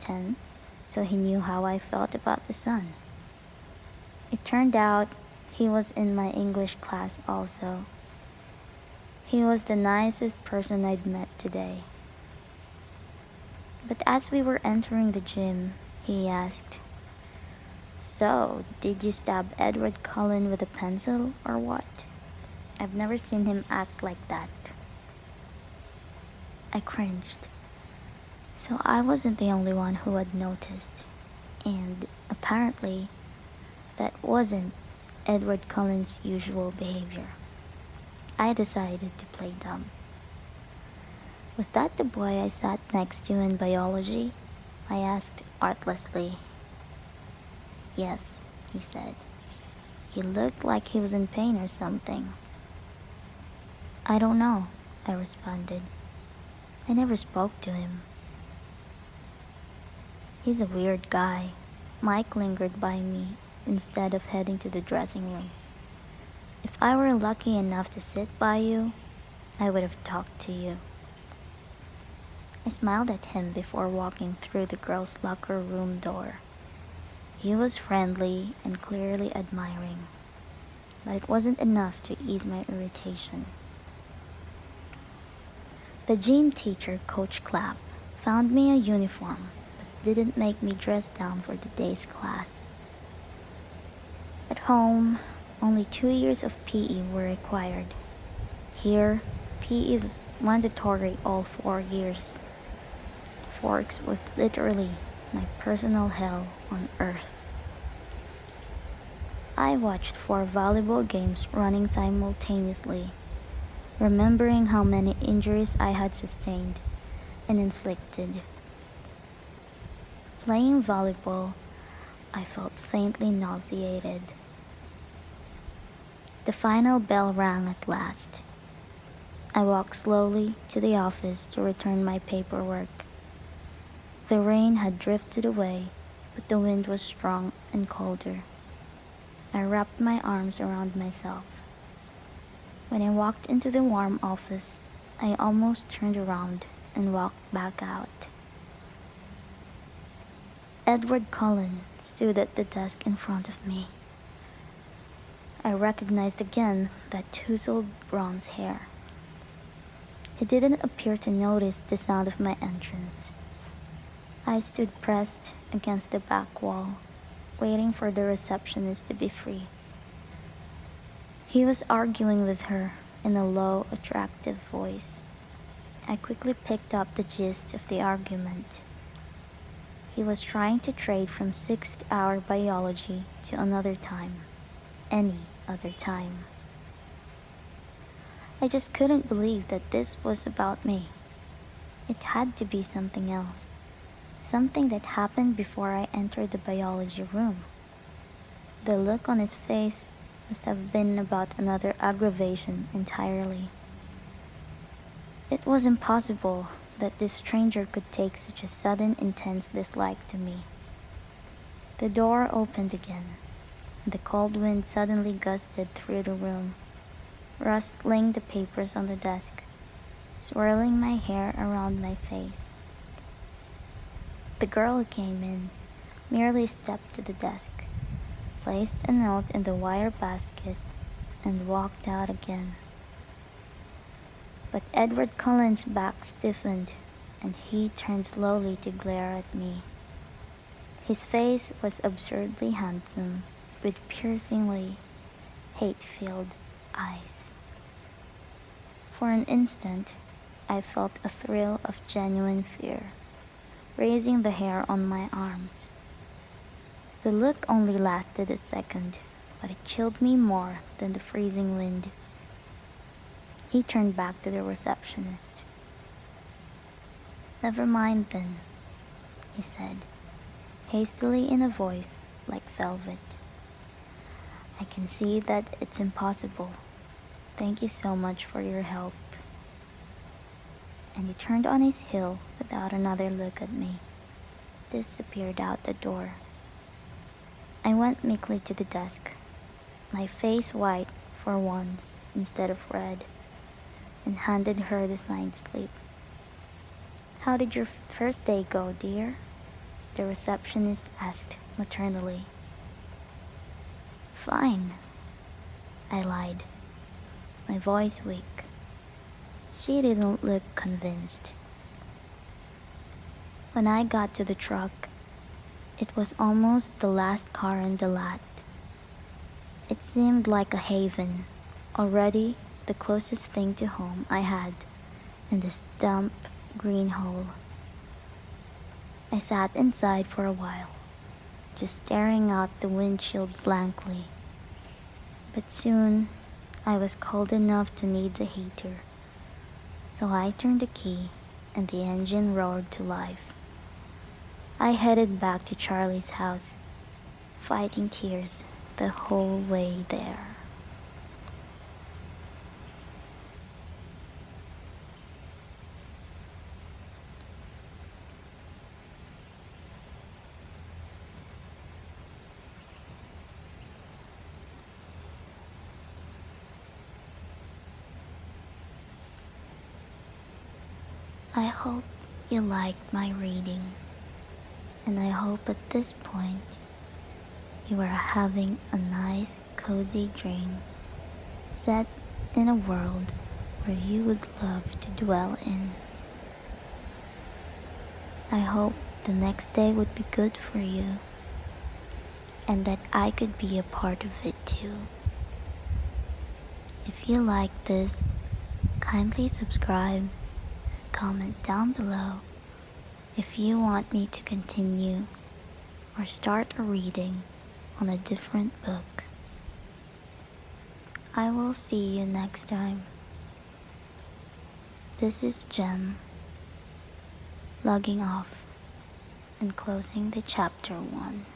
10, so he knew how I felt about the sun. It turned out he was in my English class also. He was the nicest person I'd met today. But as we were entering the gym, he asked, "So, did you stab Edward Cullen with a pencil or what? I've never seen him act like that." I cringed. So I wasn't the only one who had noticed. And apparently, that wasn't Edward Cullen's usual behavior. I decided to play dumb. "Was that the boy I sat next to in biology?" I asked artlessly. "Yes," he said. "He looked like he was in pain or something." "I don't know," I responded. "I never spoke to him." "He's a weird guy." Mike lingered by me instead of heading to the dressing room. "If I were lucky enough to sit by you, I would have talked to you." I smiled at him before walking through the girls' locker room door. He was friendly and clearly admiring, but it wasn't enough to ease my irritation. The gym teacher, Coach Clapp, found me a uniform, but didn't make me dress down for the day's class. At home, only 2 years of PE were required. Here, PE was mandatory all 4 years. Forks was literally my personal hell on earth. I watched 4 volleyball games running simultaneously, remembering how many injuries I had sustained and inflicted. Playing volleyball, I felt faintly nauseated. The final bell rang at last. I walked slowly to the office to return my paperwork. The rain had drifted away, but the wind was strong and colder. I wrapped my arms around myself. When I walked into the warm office, I almost turned around and walked back out. Edward Cullen stood at the desk in front of me. I recognized again that tousled bronze hair. He didn't appear to notice the sound of my entrance. I stood pressed against the back wall, waiting for the receptionist to be free. He was arguing with her in a low, attractive voice. I quickly picked up the gist of the argument. He was trying to trade from 6th-hour biology to another time, any other time. I just couldn't believe that this was about me. It had to be something else. Something that happened before I entered the biology room. The look on his face must have been about another aggravation entirely. It was impossible that this stranger could take such a sudden, intense dislike to me. The door opened again, and the cold wind suddenly gusted through the room, rustling the papers on the desk, swirling my hair around my face. The girl who came in merely stepped to the desk, placed a note in the wire basket, and walked out again. But Edward Cullen's back stiffened, and he turned slowly to glare at me. His face was absurdly handsome, with piercingly hate-filled eyes. For an instant, I felt a thrill of genuine fear, raising the hair on my arms. The look only lasted a second, but it chilled me more than the freezing wind. He turned back to the receptionist. "Never mind then," he said, hastily in a voice like velvet. "I can see that it's impossible. Thank you so much for your help." And he turned on his heel without another look at me, disappeared out the door. I went meekly to the desk, my face white for once instead of red, and handed her the signed slip. "How did your first day go, dear?" the receptionist asked maternally. Fine, I lied, my voice weak. She didn't look convinced. When I got to the truck, it was almost the last car in the lot. It seemed like a haven, already the closest thing to home I had in this damp green hole. I sat inside for a while, just staring out the windshield blankly. But soon, I was cold enough to need the heater, so I turned the key and the engine roared to life. I headed back to Charlie's house, fighting tears the whole way there. I hope you liked my reading, and I hope at this point you are having a nice, cozy dream set in a world where you would love to dwell in. I hope the next day would be good for you, and that I could be a part of it too. If you like this, kindly subscribe and comment down below if you want me to continue or start a reading on a different book. I will see you next time. This is Jem, logging off and closing the chapter 1.